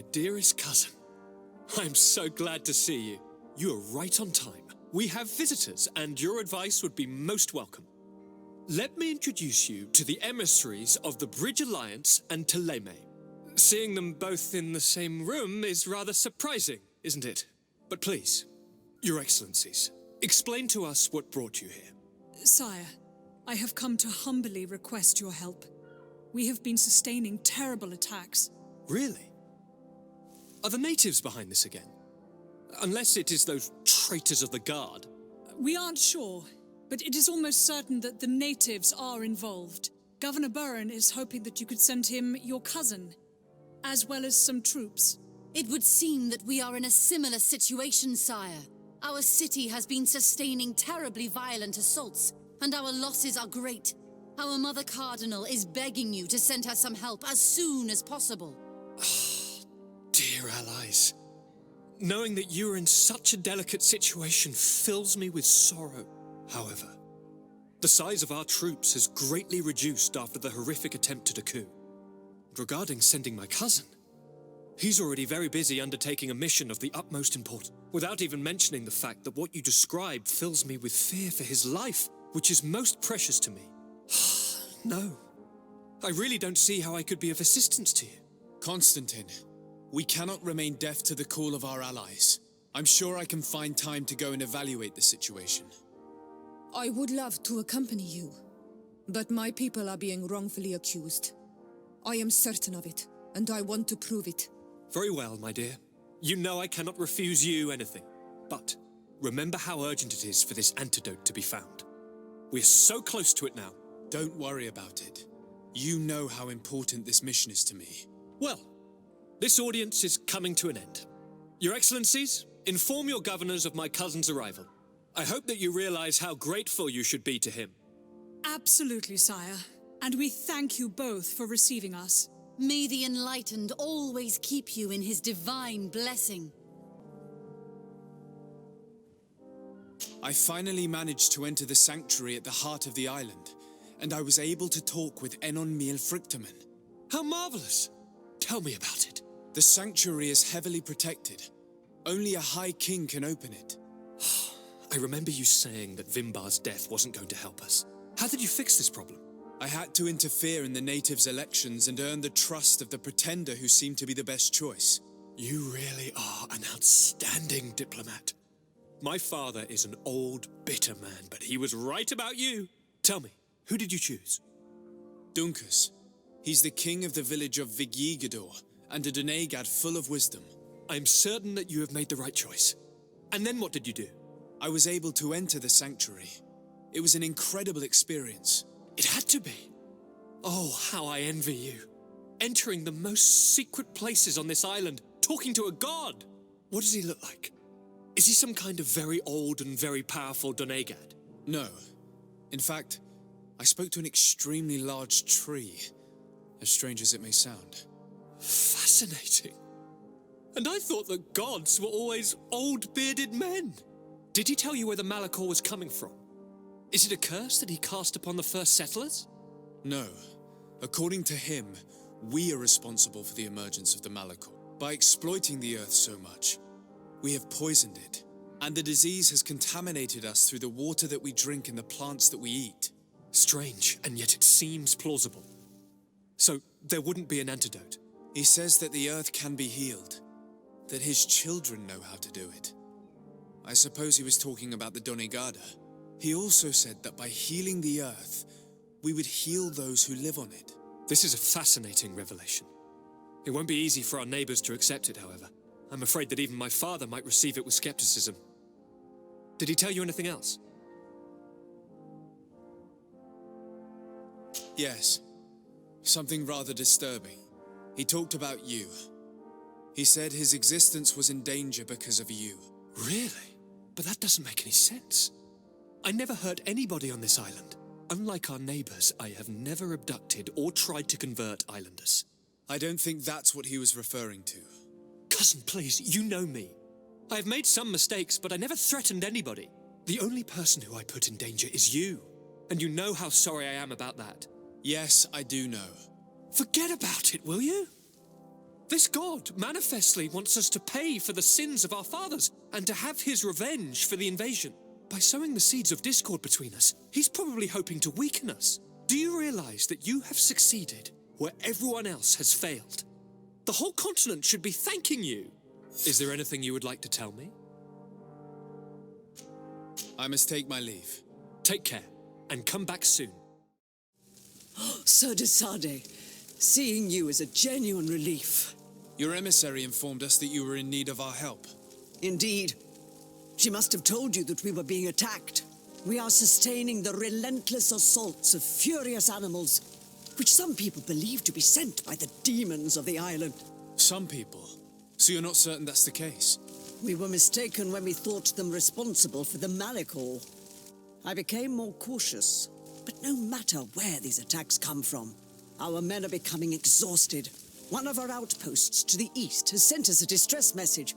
my dearest cousin. I'm so glad to see you. You are right on time. We have visitors, and your advice would be most welcome. Let me introduce you to the emissaries of the Bridge Alliance and Teleme. Seeing them both in the same room is rather surprising, isn't it? But please, Your Excellencies, explain to us what brought you here. Sire, I have come to humbly request your help. We have been sustaining terrible attacks. Really? Are the natives behind this again? Unless it is those traitors of the Guard. We aren't sure, but it is almost certain that the natives are involved. Governor Burren is hoping that you could send him your cousin, as well as some troops. It would seem that we are in a similar situation, sire. Our city has been sustaining terribly violent assaults, and our losses are great. Our Mother Cardinal is begging you to send her some help as soon as possible. Dear allies, knowing that you are in such a delicate situation fills me with sorrow. However, the size of our troops has greatly reduced after the horrific attempt at a coup. Regarding sending my cousin, he's already very busy undertaking a mission of the utmost importance, without even mentioning the fact that what you described fills me with fear for his life, which is most precious to me. No, I really don't see how I could be of assistance to you. Constantine, we cannot remain deaf to the call of our allies. I'm sure I can find time to go and evaluate the situation. I would love to accompany you, but my people are being wrongfully accused. I am certain of it, and I want to prove it. Very well, my dear. You know I cannot refuse you anything. But remember how urgent it is for this antidote to be found. We are so close to it now. Don't worry about it. You know how important this mission is to me. Well, this audience is coming to an end. Your Excellencies, inform your governors of my cousin's arrival. I hope that you realize how grateful you should be to him. Absolutely, sire. And we thank you both for receiving us. May the Enlightened always keep you in his divine blessing. I finally managed to enter the sanctuary at the heart of the island, and I was able to talk with Enon Miel Frictamen. How marvelous! Tell me about it. The sanctuary is heavily protected. Only a High King can open it. I remember you saying that Vimbar's death wasn't going to help us. How did you fix this problem? I had to interfere in the natives' elections and earn the trust of the pretender who seemed to be the best choice. You really are an outstanding diplomat. My father is an old, bitter man, but he was right about you. Tell me, who did you choose? Dunkus. He's the king of the village of Vigyigador, and a Donegad full of wisdom. I'm certain that you have made the right choice. And then what did you do? I was able to enter the sanctuary. It was an incredible experience. It had to be. Oh, how I envy you. Entering the most secret places on this island, talking to a god. What does he look like? Is he some kind of very old and very powerful Donegad? No. In fact, I spoke to an extremely large tree, as strange as it may sound. Fascinating. And I thought that gods were always old, bearded men. Did he tell you where the Malachor was coming from? Is it a curse that he cast upon the first settlers? No. According to him, we are responsible for the emergence of the Malachor. By exploiting the earth so much, we have poisoned it, and the disease has contaminated us through the water that we drink and the plants that we eat. Strange, and yet it seems plausible. So there wouldn't be an antidote? He says that the earth can be healed, that his children know how to do it. I suppose he was talking about the Donegada. He also said that by healing the earth, we would heal those who live on it. This is a fascinating revelation. It won't be easy for our neighbors to accept it, however. I'm afraid that even my father might receive it with skepticism. Did he tell you anything else? Yes. Something rather disturbing. He talked about you. He said his existence was in danger because of you. Really? But that doesn't make any sense. I never hurt anybody on this island. Unlike our neighbors, I have never abducted or tried to convert islanders. I don't think that's what he was referring to. Cousin, please, you know me. I have made some mistakes, but I never threatened anybody. The only person who I put in danger is you. And you know how sorry I am about that. Yes, I do know. Forget about it, will you? This god manifestly wants us to pay for the sins of our fathers and to have his revenge for the invasion. By sowing the seeds of discord between us, he's probably hoping to weaken us. Do you realize that you have succeeded where everyone else has failed? The whole continent should be thanking you. Is there anything you would like to tell me? I must take my leave. Take care, and come back soon. Sir de Sade, seeing you is a genuine relief. Your emissary informed us that you were in need of our help. Indeed. She must have told you that we were being attacked. We are sustaining the relentless assaults of furious animals, which some people believe to be sent by the demons of the island. Some people? So you're not certain that's the case? We were mistaken when we thought them responsible for the Malachor. I became more cautious, but no matter where these attacks come from, our men are becoming exhausted. One of our outposts to the east has sent us a distress message.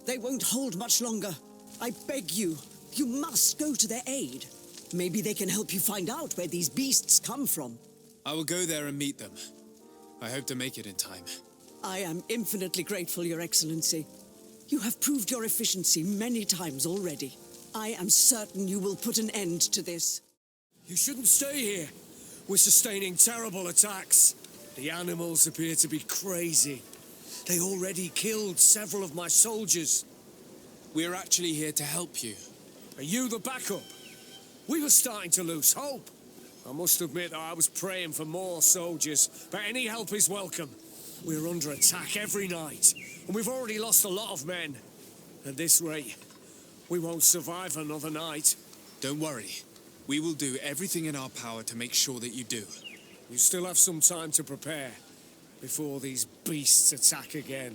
They won't hold much longer. I beg you, you must go to their aid. Maybe they can help you find out where these beasts come from. I will go there and meet them. I hope to make it in time. I am infinitely grateful, Your Excellency. You have proved your efficiency many times already. I am certain you will put an end to this. You shouldn't stay here. We're sustaining terrible attacks. The animals appear to be crazy. They already killed several of my soldiers. We're actually here to help you. Are you the backup? We were starting to lose hope. I must admit that I was praying for more soldiers, but any help is welcome. We're under attack every night, and we've already lost a lot of men. At this rate, we won't survive another night. Don't worry. We will do everything in our power to make sure that you do. You still have some time to prepare before these beasts attack again.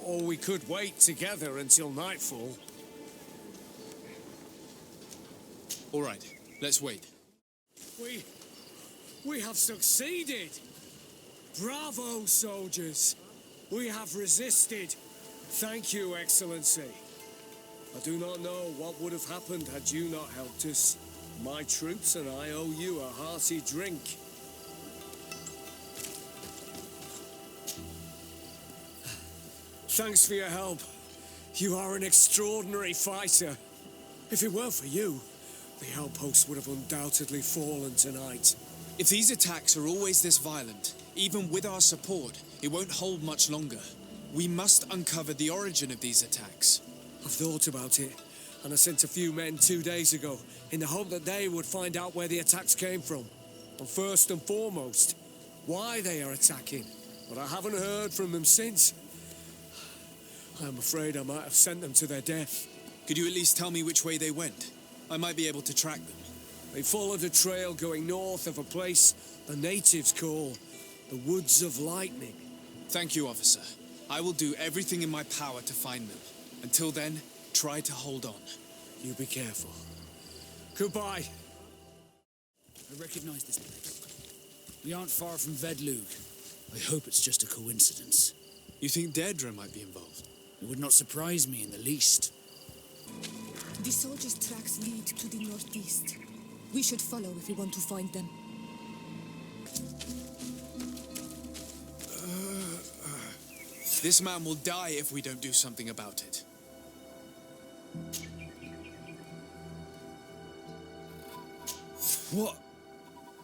Or we could wait together until nightfall. All right, let's wait. We have succeeded! Bravo, soldiers! We have resisted. Thank you, Excellency. I do not know what would have happened had you not helped us. My troops and I owe you a hearty drink. Thanks for your help. You are an extraordinary fighter. If it weren't for you, the outpost would have undoubtedly fallen tonight. If these attacks are always this violent, even with our support, it won't hold much longer. We must uncover the origin of these attacks. I've thought about it, and I sent a few men 2 days ago in the hope that they would find out where the attacks came from. And first and foremost, why they are attacking. But I haven't heard from them since. I'm afraid I might have sent them to their death. Could you at least tell me which way they went? I might be able to track them. They followed a trail going north of a place the natives call the Woods of Lightning. Thank you, officer. I will do everything in my power to find them. Until then, try to hold on. You be careful. Goodbye. I recognize this place. We aren't far from Vedlug. I hope it's just a coincidence. You think Deirdre might be involved? It would not surprise me in the least. The soldiers' tracks lead to the northeast. We should follow if we want to find them. This man will die if we don't do something about it.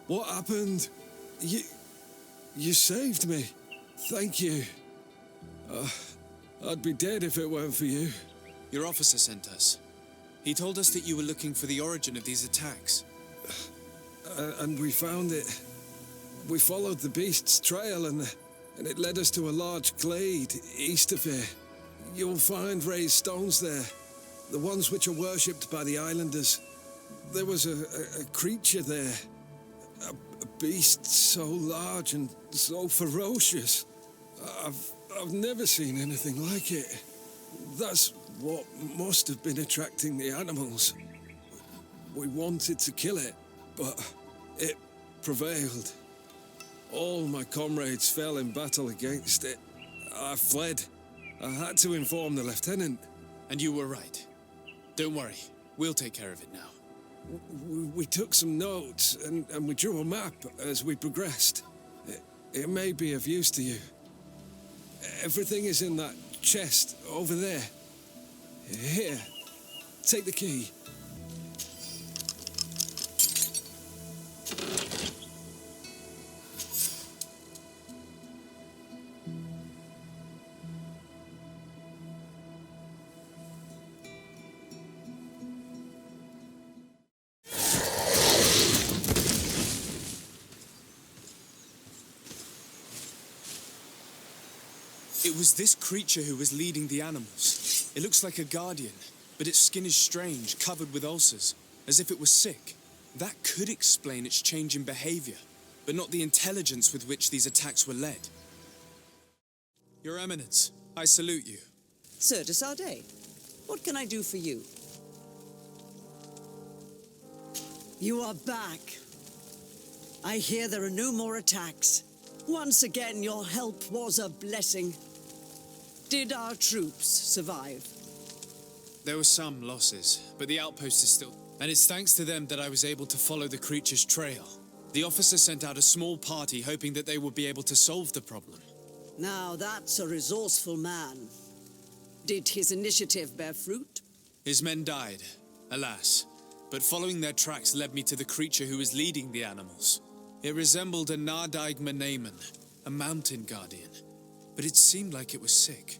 What happened? You saved me. Thank you. I'd be dead if it weren't for you. Your officer sent us. He told us that you were looking for the origin of these attacks. And we found it. We followed the beast's trail and it led us to a large glade east of here. You'll find raised stones there, the ones which are worshipped by the islanders. There was a creature there, a beast so large and so ferocious. I've never seen anything like it. That's what must have been attracting the animals. We wanted to kill it, but it prevailed. All my comrades fell in battle against it. I fled. I had to inform the lieutenant. And you were right. Don't worry, we'll take care of it now. We took some notes and we drew a map as we progressed. It may be of use to you. Everything is in that chest over there. Here, take the key. It was this creature who was leading the animals. It looks like a guardian, but its skin is strange, covered with ulcers, as if it was sick. That could explain its change in behavior, but not the intelligence with which these attacks were led. Your Eminence, I salute you. Sir de Sardet, what can I do for you? You are back. I hear there are no more attacks. Once again, your help was a blessing. Did our troops survive? There were some losses, but the outpost is still... And it's thanks to them that I was able to follow the creature's trail. The officer sent out a small party hoping that they would be able to solve the problem. Now that's a resourceful man. Did his initiative bear fruit? His men died, alas. But following their tracks led me to the creature who was leading the animals. It resembled a Nardaig Menaemon, a mountain guardian, but it seemed like it was sick.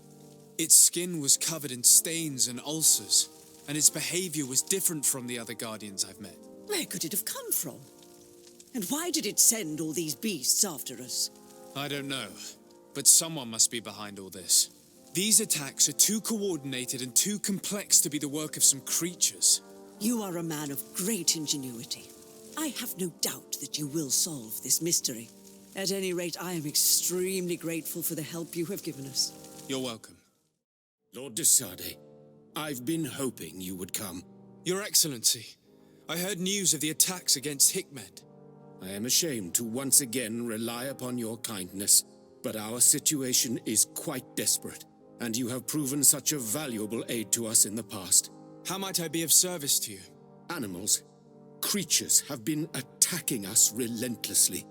Its skin was covered in stains and ulcers, and its behavior was different from the other guardians I've met. Where could it have come from? And why did it send all these beasts after us? I don't know, but someone must be behind all this. These attacks are too coordinated and too complex to be the work of some creatures. You are a man of great ingenuity. I have no doubt that you will solve this mystery. At any rate, I am extremely grateful for the help you have given us. You're welcome. Lord de Sardet, I've been hoping you would come. Your Excellency, I heard news of the attacks against Hikmet. I am ashamed to once again rely upon your kindness, but our situation is quite desperate, and you have proven such a valuable aid to us in the past. How might I be of service to you? Animals, creatures have been attacking us relentlessly.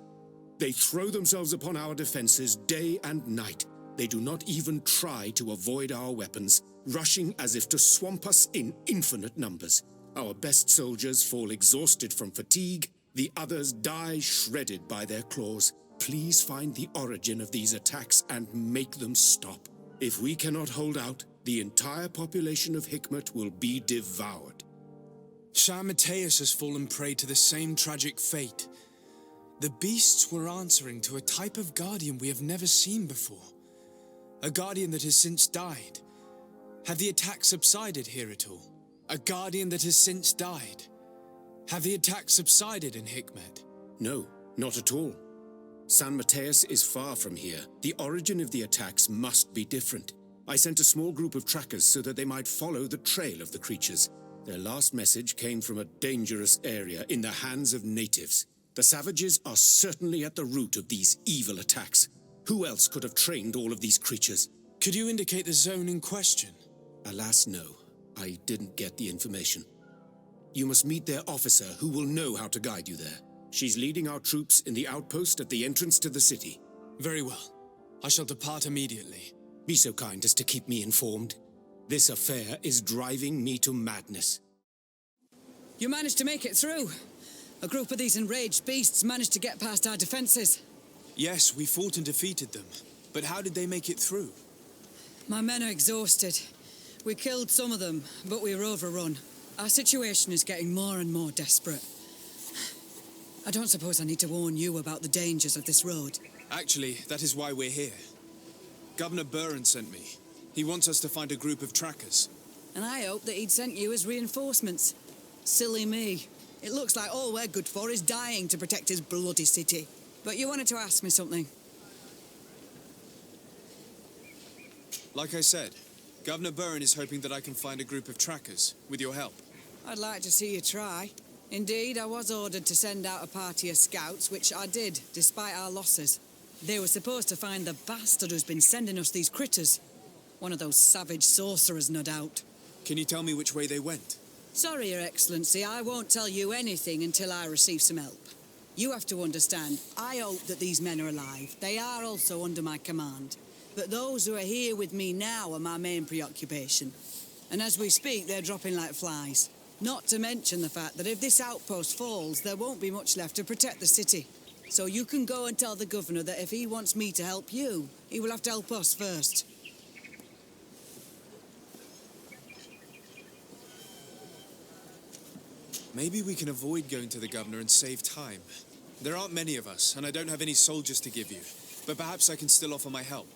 They throw themselves upon our defenses day and night. They do not even try to avoid our weapons, rushing as if to swamp us in infinite numbers. Our best soldiers fall exhausted from fatigue. The others die shredded by their claws. Please find the origin of these attacks and make them stop. If we cannot hold out, the entire population of Hikmet will be devoured. Shah Mateus has fallen prey to the same tragic fate. The beasts were answering to a type of guardian we have never seen before. A guardian that has since died. Have the attacks subsided here at all? A guardian that has since died. Have the attacks subsided in Hikmet? No, not at all. San Mateus is far from here. The origin of the attacks must be different. I sent a small group of trackers so that they might follow the trail of the creatures. Their last message came from a dangerous area in the hands of natives. The savages are certainly at the root of these evil attacks. Who else could have trained all of these creatures? Could you indicate the zone in question? Alas, no. I didn't get the information. You must meet their officer, who will know how to guide you there. She's leading our troops in the outpost at the entrance to the city. Very well. I shall depart immediately. Be so kind as to keep me informed. This affair is driving me to madness. You managed to make it through. A group of these enraged beasts managed to get past our defenses. Yes, we fought and defeated them. But how did they make it through? My men are exhausted. We killed some of them, but we were overrun. Our situation is getting more and more desperate. I don't suppose I need to warn you about the dangers of this road. Actually, that is why we're here. Governor Buren sent me. He wants us to find a group of trackers. And I hope that he'd sent you as reinforcements. Silly me. It looks like all we're good for is dying to protect his bloody city. But you wanted to ask me something. Like I said, Governor Buren is hoping that I can find a group of trackers, with your help. I'd like to see you try. Indeed, I was ordered to send out a party of scouts, which I did, despite our losses. They were supposed to find the bastard who's been sending us these critters. One of those savage sorcerers, no doubt. Can you tell me which way they went? Sorry, Your Excellency, I won't tell you anything until I receive some help. You have to understand, I hope that these men are alive. They are also under my command. But those who are here with me now are my main preoccupation. And as we speak, they're dropping like flies. Not to mention the fact that if this outpost falls, there won't be much left to protect the city. So you can go and tell the governor that if he wants me to help you, he will have to help us first. Maybe we can avoid going to the governor and save time. There aren't many of us, and I don't have any soldiers to give you. But perhaps I can still offer my help.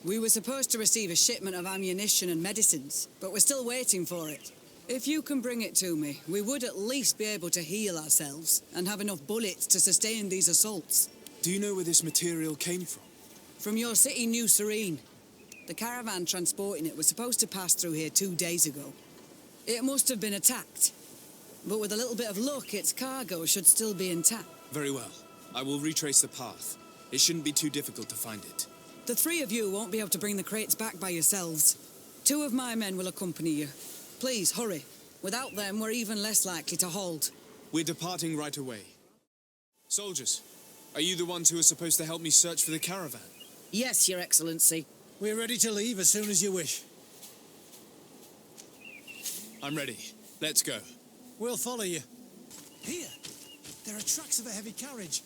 We were supposed to receive a shipment of ammunition and medicines, but we're still waiting for it. If you can bring it to me, we would at least be able to heal ourselves and have enough bullets to sustain these assaults. Do you know where this material came from? From your city, New Serene. The caravan transporting it was supposed to pass through here 2 days ago. It must have been attacked. But with a little bit of luck, its cargo should still be intact. Very well. I will retrace the path. It shouldn't be too difficult to find it. The three of you won't be able to bring the crates back by yourselves. 2 of my men will accompany you. Please, hurry. Without them, we're even less likely to hold. We're departing right away. Soldiers, are you the ones who are supposed to help me search for the caravan? Yes, Your Excellency. We're ready to leave as soon as you wish. I'm ready. Let's go. We'll follow you. Here, there are tracks of a heavy carriage.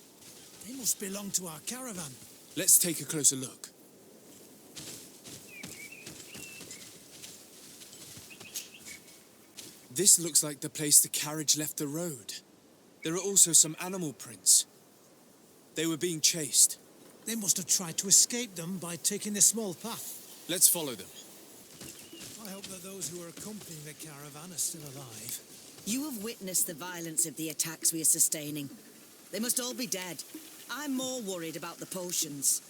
They must belong to our caravan. Let's take a closer look. This looks like the place the carriage left the road. There are also some animal prints. They were being chased. They must have tried to escape them by taking this small path. Let's follow them. I hope that those who are accompanying the caravan are still alive. You have witnessed the violence of the attacks we are sustaining. They must all be dead. I'm more worried about the potions.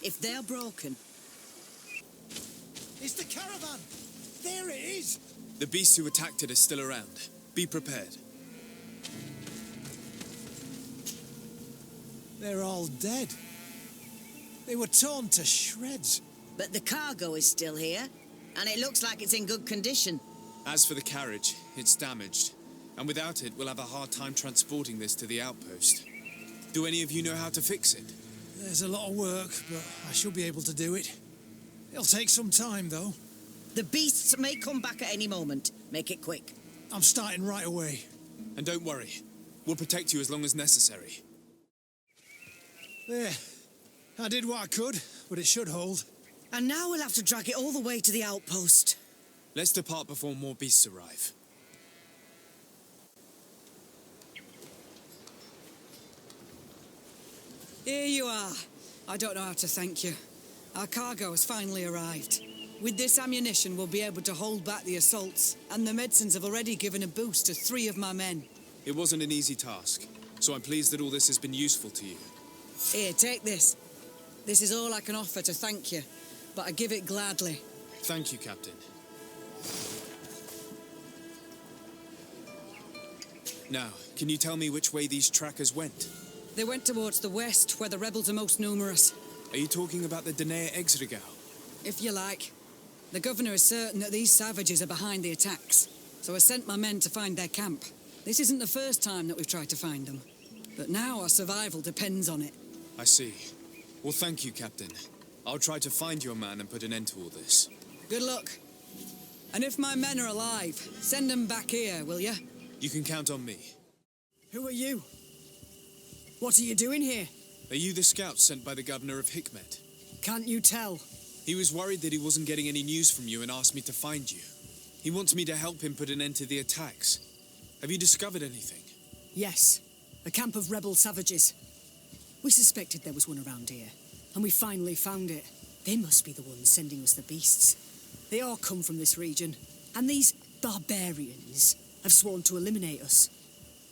If they're broken... It's the caravan! There it is! The beasts who attacked it are still around. Be prepared. They're all dead. They were torn to shreds. But the cargo is still here, and it looks like it's in good condition. As for the carriage, it's damaged. And without it, we'll have a hard time transporting this to the outpost. Do any of you know how to fix it? There's a lot of work, but I should be able to do it. It'll take some time, though. The beasts may come back at any moment. Make it quick. I'm starting right away. And don't worry. We'll protect you as long as necessary. There. I did what I could, but it should hold. And now we'll have to drag it all the way to the outpost. Let's depart before more beasts arrive. Here you are. I don't know how to thank you. Our cargo has finally arrived. With this ammunition, we'll be able to hold back the assaults, and the medicines have already given a boost to 3 of my men. It wasn't an easy task, so I'm pleased that all this has been useful to you. Here, take this. This is all I can offer to thank you, but I give it gladly. Thank you, Captain. Now, can you tell me which way these trackers went? They went towards the west, where the rebels are most numerous. Are you talking about the Danae Exregau? If you like. The governor is certain that these savages are behind the attacks, so I sent my men to find their camp. This isn't the first time that we've tried to find them, but now our survival depends on it. I see. Well, thank you, Captain. I'll try to find your man and put an end to all this. Good luck. And if my men are alive, send them back here, will you? You can count on me. Who are you? What are you doing here? Are you the scout sent by the governor of Hikmet? Can't you tell? He was worried that he wasn't getting any news from you and asked me to find you. He wants me to help him put an end to the attacks. Have you discovered anything? Yes. A camp of rebel savages. We suspected there was one around here, and we finally found it. They must be the ones sending us the beasts. They all come from this region, and these barbarians have sworn to eliminate us.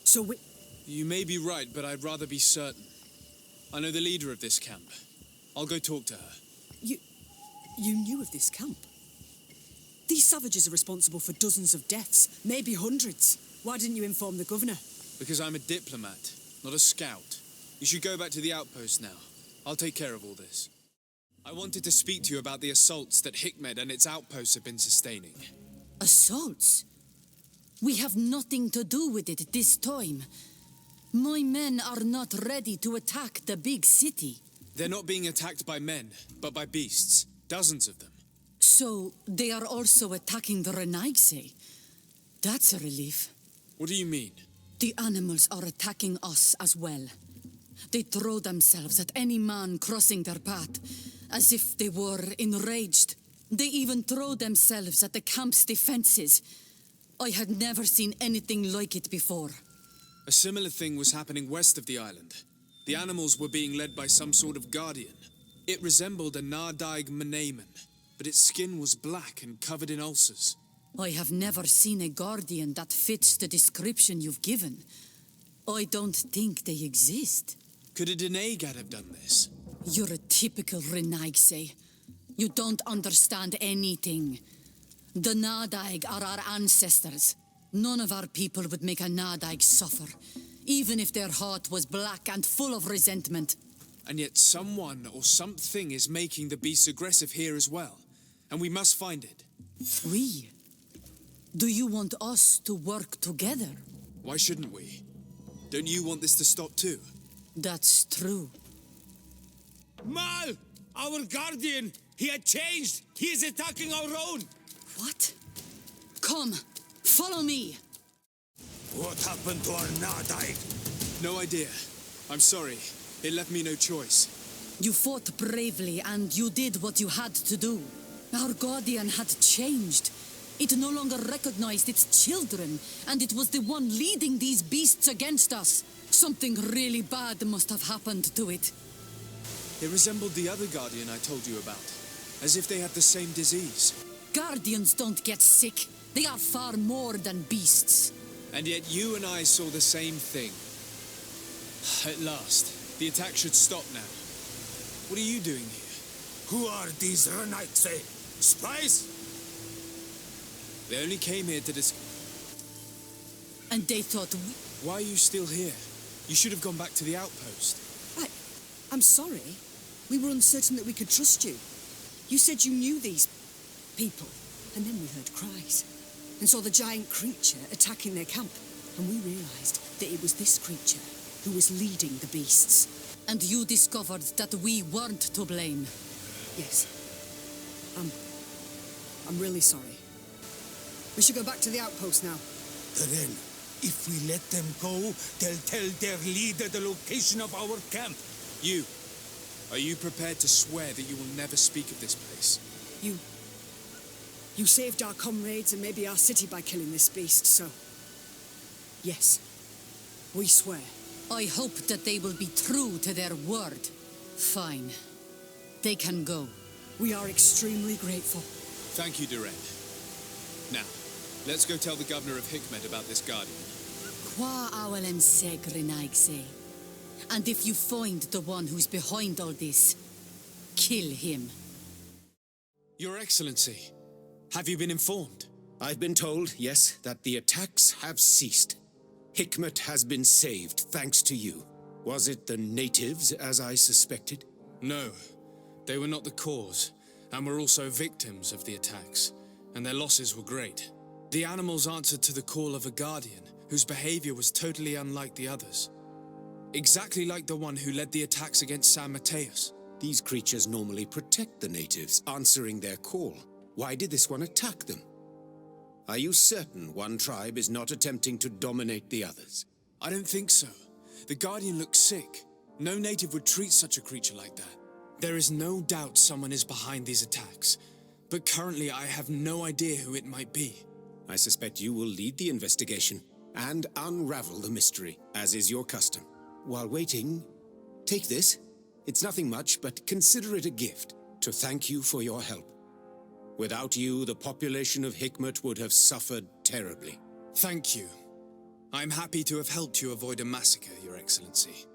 So we... You may be right, but I'd rather be certain. I know the leader of this camp. I'll go talk to her. You knew of this camp? These savages are responsible for dozens of deaths, maybe hundreds. Why didn't you inform the governor? Because I'm a diplomat, not a scout. You should go back to the outpost now. I'll take care of all this. I wanted to speak to you about the assaults that Hikmet and its outposts have been sustaining. Assaults? We have nothing to do with it this time. My men are not ready to attack the big city. They're not being attacked by men, but by beasts. Dozens of them. So, they are also attacking the Renaigse? That's a relief. What do you mean? The animals are attacking us as well. They throw themselves at any man crossing their path, as if they were enraged. They even throw themselves at the camp's defenses. I had never seen anything like it before. A similar thing was happening west of the island. The animals were being led by some sort of guardian. It resembled a Nardaig Menamen, but its skin was black and covered in ulcers. I have never seen a guardian that fits the description you've given. I don't think they exist. Could a Denaigad have done this? You're a typical Renaigse. You don't understand anything. The Nardaig are our ancestors. None of our people would make a Nardaig suffer, even if their heart was black and full of resentment. And yet someone or something is making the beasts aggressive here as well. And we must find it. We? Do you want us to work together? Why shouldn't we? Don't you want this to stop too? That's true. Mal! Our guardian! He had changed! He is attacking our own! What? Come, follow me! What happened to our Nardaig? No idea. I'm sorry. It left me no choice. You fought bravely and you did what you had to do. Our guardian had changed. It no longer recognized its children, and it was the one leading these beasts against us. Something really bad must have happened to it. It resembled the other guardian I told you about, as if they had the same disease. Guardians don't get sick. They are far more than beasts. And yet you and I saw the same thing. At last, the attack should stop now. What are you doing here? Who are these Renaigse? Spies? They only came here to And they thought... Why are you still here? You should have gone back to the outpost. I'm sorry. We were uncertain that we could trust you. You said you knew these people, and then we heard cries, and saw the giant creature attacking their camp, and we realized that it was this creature who was leading the beasts. And you discovered that we weren't to blame. Yes. I'm really sorry. We should go back to the outpost now. Then, if we let them go, they'll tell their leader the location of our camp. You. Are you prepared to swear that you will never speak of this place? You saved our comrades and maybe our city by killing this beast, so... Yes. We swear. I hope that they will be true to their word. Fine. They can go. We are extremely grateful. Thank you, Duren. Now, let's go tell the governor of Hikmet about this guardian. Qua awalem seg Renaigse. And if you find the one who's behind all this, kill him. Your Excellency, have you been informed? I've been told, yes, that the attacks have ceased. Hikmet has been saved, thanks to you. Was it the natives, as I suspected? No, they were not the cause, and were also victims of the attacks, and their losses were great. The animals answered to the call of a guardian, whose behavior was totally unlike the others. Exactly like the one who led the attacks against San Mateus. These creatures normally protect the natives, answering their call. Why did this one attack them? Are you certain one tribe is not attempting to dominate the others? I don't think so. The Guardian looks sick. No native would treat such a creature like that. There is no doubt someone is behind these attacks, but currently I have no idea who it might be. I suspect you will lead the investigation and unravel the mystery, as is your custom. While waiting, take this. It's nothing much, but consider it a gift to thank you for your help. Without you, the population of Hikmet would have suffered terribly. Thank you. I'm happy to have helped you avoid a massacre, Your Excellency.